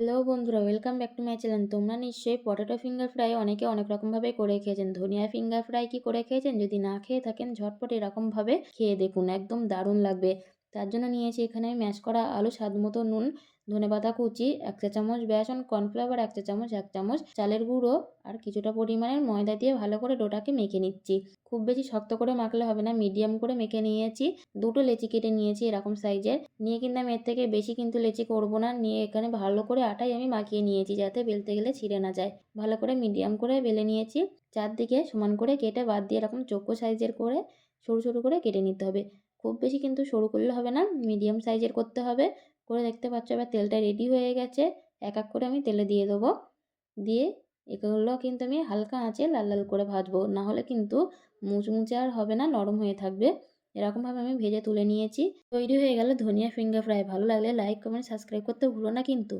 Hello বন্ধুরা, welcome back to my channel. তোমরা নিশ্চয়ই পটেটো ফিঙ্গার ফ্রাই অনেকে অনেক রকমভাবে করে খেয়েছেন। ধনিয়া ফিঙ্গার ফ্রাই কি করে খেয়েছেন? যদি না খেয়ে থাকেন ঝটপট এরকমভাবে খেয়ে দেখুন, একদম দারুণ লাগবে। তার জন্য নিয়েছি এখানে ম্যাশ করা আলু, স্বাদমতো নুন, ধনেপাতা কুচি, ১ চা চামচ বেসন, কর্নফ্লাওয়ার ১ চা চামচ, ১ চামচ চালের গুঁড়ো আর কিছুটা পরিমাণের ময়দা দিয়ে ভালো করে ডোটাকে মেখে নিচ্ছি। খুব বেশি শক্ত করে মাখলে হবে না, মিডিয়াম করে মেখে নিয়েছি। দুটো লেচি কেটে নিয়েছি এরকম সাইজের। নিয়ে কিন্তু আমি এর থেকে বেশি কিন্তু লেচি করব না। নিয়ে এখানে ভালো করে আটাই আমি মাখিয়ে নিয়েছি যাতে বেলতে গেলে ছিঁড়ে না যায়। ভালো করে মিডিয়াম করে বেলে নিয়েছি। চারদিকে সমান করে কেটে বাদ দিয়ে এরকম চৌকো সাইজের করে সরু সরু করে কেটে নিতে হবে। খুব বেশি কিন্তু সরু করলে হবে না, মিডিয়াম সাইজের করতে হবে। করে দেখতে পাচ্ছ এবার তেলটা রেডি হয়ে গেছে। এক এক করে আমি তেলে দিয়ে দেবো। দিয়ে এগুলো কিন্তু আমি হালকা আঁচে লাল লাল করে ভাজবো, না হলে কিন্তু মুচমুচে আর হবে না, নরম হয়ে থাকবে। এরকমভাবে আমি ভেজে তুলে নিয়েছি। তৈরি হয়ে গেল ধনিয়া ফিঙ্গার ফ্রাই। ভালো লাগলে লাইক, কমেন্ট, সাবস্ক্রাইব করতে ভুলো না কিন্তু।